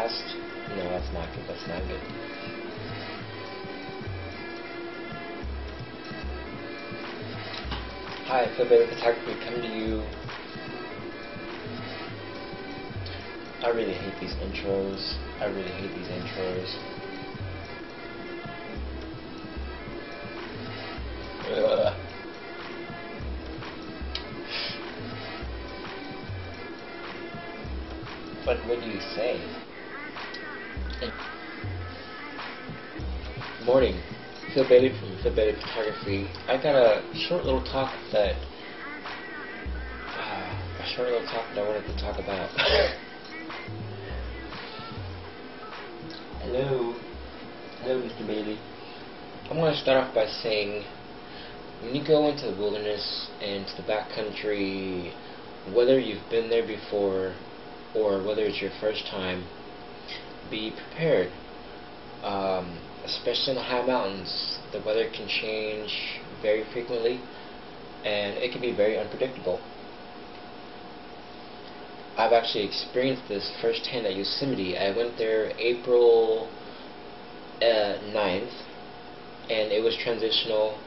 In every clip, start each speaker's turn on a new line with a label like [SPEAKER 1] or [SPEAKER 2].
[SPEAKER 1] fast. No, that's not good. That's not good. Hi, Phil Bailey Photography, coming to you. I really hate these intros. I really hate these intros. Ugh. But what do you say? Morning. Phil Bailey from Phil Bailey Photography. I got a short little talk that I wanted to talk about. Hello, Mr. Bailey. I'm going to start off by saying, when you go into the wilderness and to the backcountry, whether you've been there before or whether it's your first time, be prepared. Especially in the high mountains, the weather can change very frequently and it can be very unpredictable. I've actually experienced this firsthand at Yosemite. I went there April 9th, and it was transitional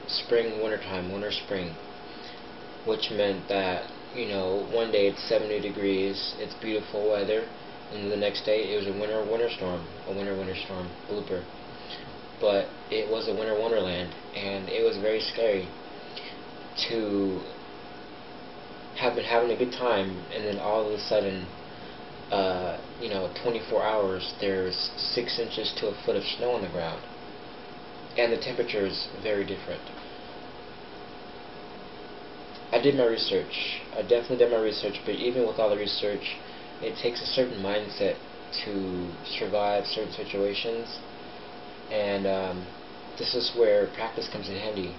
[SPEAKER 1] spring, wintertime, winter, spring, which meant that, you know, one day it's 70 degrees, it's beautiful weather, and the next day it was a winter storm, blooper. But it was a winter wonderland, and it was very scary to have been having a good time, and then all of a sudden, 24 hours, there's 6 inches to a foot of snow on the ground, and the temperature is very different. I did my research. I definitely did my research, but even with all the research, it takes a certain mindset to survive certain situations, and this is where practice comes in handy.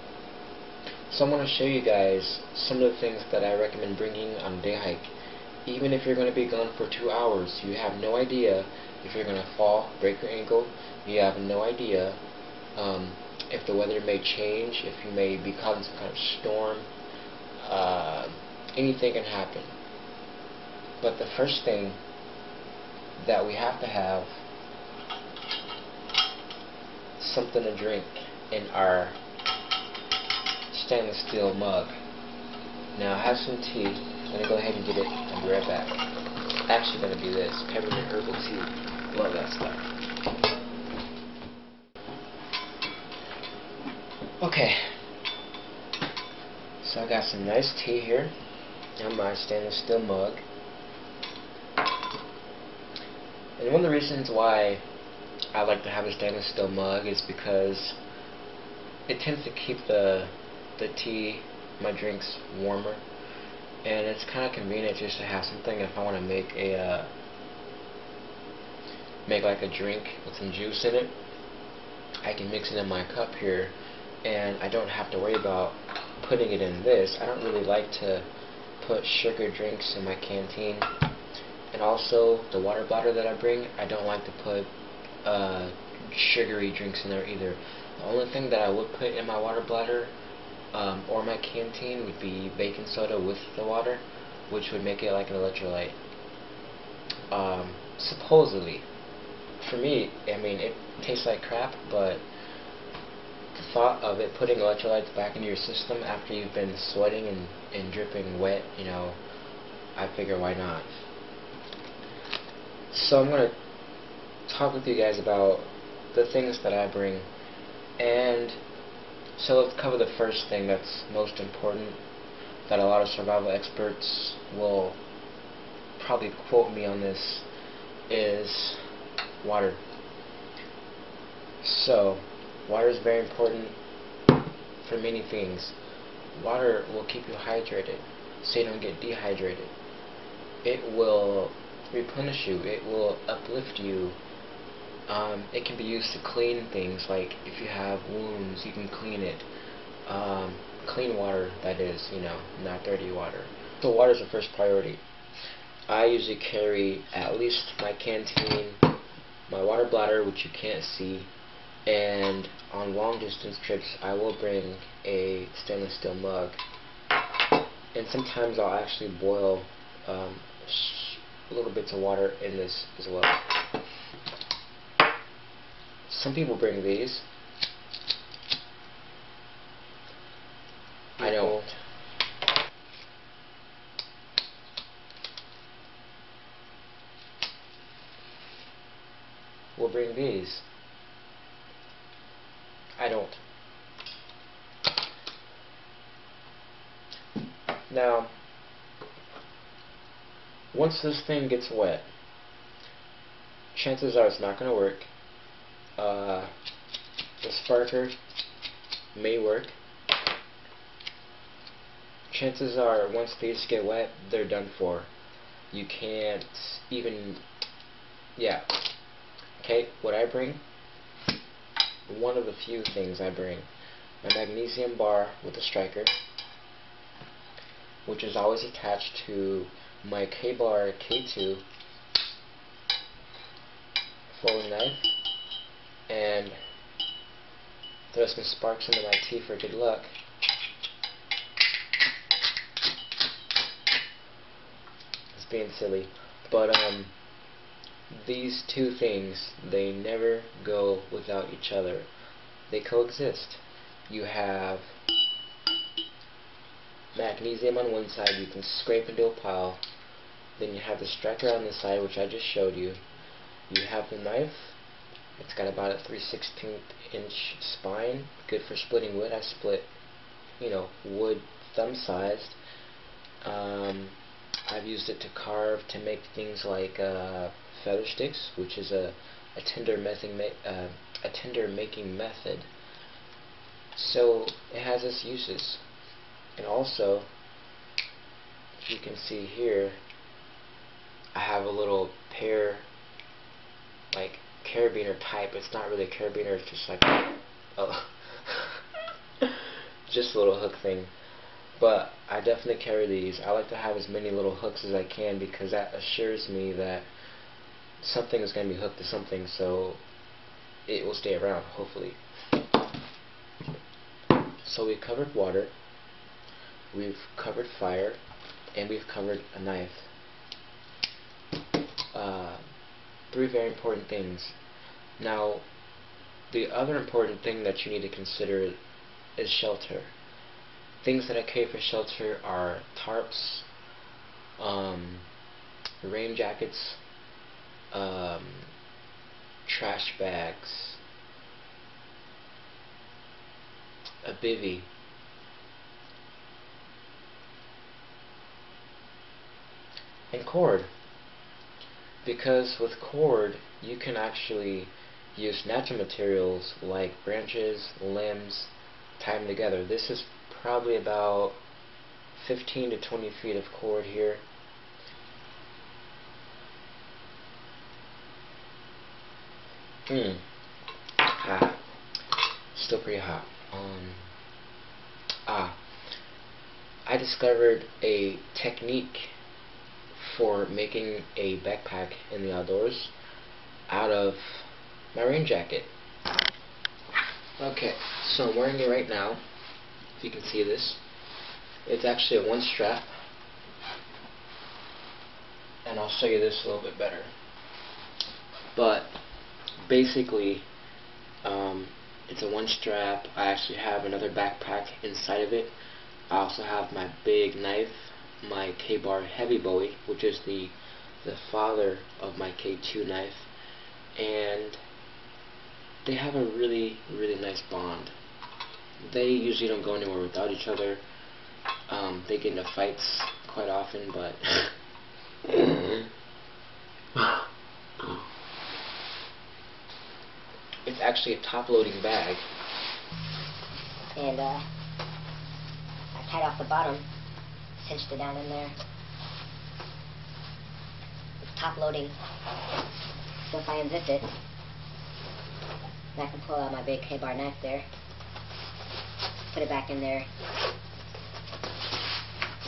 [SPEAKER 1] So I'm going to show you guys some of the things that I recommend bringing on a day hike. Even if you're going to be gone for 2 hours, you have no idea if you're going to fall, break your ankle. You have no idea if the weather may change, if you may be caught in some kind of storm. Anything can happen. But the first thing that we have to have, something to drink in our stainless steel mug. Now I have some tea. I'm going to go ahead and get it. I'll be right back. Actually going to do this. Peppermint herbal tea. Love that stuff. Okay. So I got some nice tea here in my stainless steel mug. And one of the reasons why I like to have a stainless steel mug is because it tends to keep the tea, my drinks, warmer, and it's kind of convenient just to have something if I want to make like a drink with some juice in it. I can mix it in my cup here, and I don't have to worry about putting it in this. I don't really like to put sugar drinks in my canteen, and also the water bladder that I bring, I don't like to put sugary drinks in there either. The only thing that I would put in my water bladder or my canteen would be baking soda with the water, which would make it like an electrolyte. Supposedly, for me, I mean, it tastes like crap, but the thought of it putting electrolytes back into your system after you've been sweating and dripping wet, you know, I figure why not. So I'm going to talk with you guys about the things that I bring, and so let's cover the first thing that's most important, that a lot of survival experts will probably quote me on this, is water. So water is very important for many things. Water will keep you hydrated so you don't get dehydrated. It will replenish you. It will uplift you. It can be used to clean things, like if you have wounds, you can clean it. Clean water, that is, you know, not dirty water. So water is the first priority. I usually carry at least my canteen, my water bladder, which you can't see, and on long distance trips I will bring a stainless steel mug. And sometimes I'll actually boil little bits of water in this as well. Some people bring these. I don't. We'll bring these. I don't. Now, once this thing gets wet, chances are it's not going to work. The sparker may work. Chances are once these get wet, they're done for. You can't even, yeah. Okay, what I bring, one of the few things I bring, my magnesium bar with a striker, which is always attached to my K-Bar K2 folding knife, and throw some sparks into my tea for good luck. It's being silly, but these two things, they never go without each other. They coexist. You have magnesium on one side, you can scrape into a pile. Then you have the striker on the side, which I just showed you. You have the knife. It's got about a 3/16 inch spine, good for splitting wood. I split, wood thumb sized. I've used it to carve, to make things like feather sticks, which is a tinder making method. So it has its uses. And also, you can see here, I have a little pair, like carabiner type. It's not really a carabiner, it's just like just a little hook thing. But I definitely carry these. I like to have as many little hooks as I can because that assures me that something is going to be hooked to something, so it will stay around, hopefully. So we've covered water, we've covered fire, and we've covered a knife. Three very important things. Now, the other important thing that you need to consider is shelter. Things that I carry for shelter are tarps, rain jackets, trash bags, a bivvy, and cord. Because with cord, you can actually use natural materials like branches, limbs, tie them together. This is probably about 15 to 20 feet of cord here. Still pretty hot. I discovered a technique for making a backpack in the outdoors out of my rain jacket. Okay, so I'm wearing it right now. If you can see this, it's actually a one strap, and I'll show you this a little bit better. But basically, it's a one strap. I actually have another backpack inside of it. I also have my big knife, my K-Bar Heavy Bowie, which is the father of my K2 knife, and they have a really, really nice bond. They usually don't go anywhere without each other. They get into fights quite often, but it's actually a top-loading bag.
[SPEAKER 2] And I tied off the bottom, cinched it down in there. It's top-loading, so if I unzip it, I can pull out my big K-Bar knife there, put it back in there,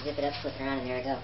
[SPEAKER 2] zip it up, flip it around, and there we go.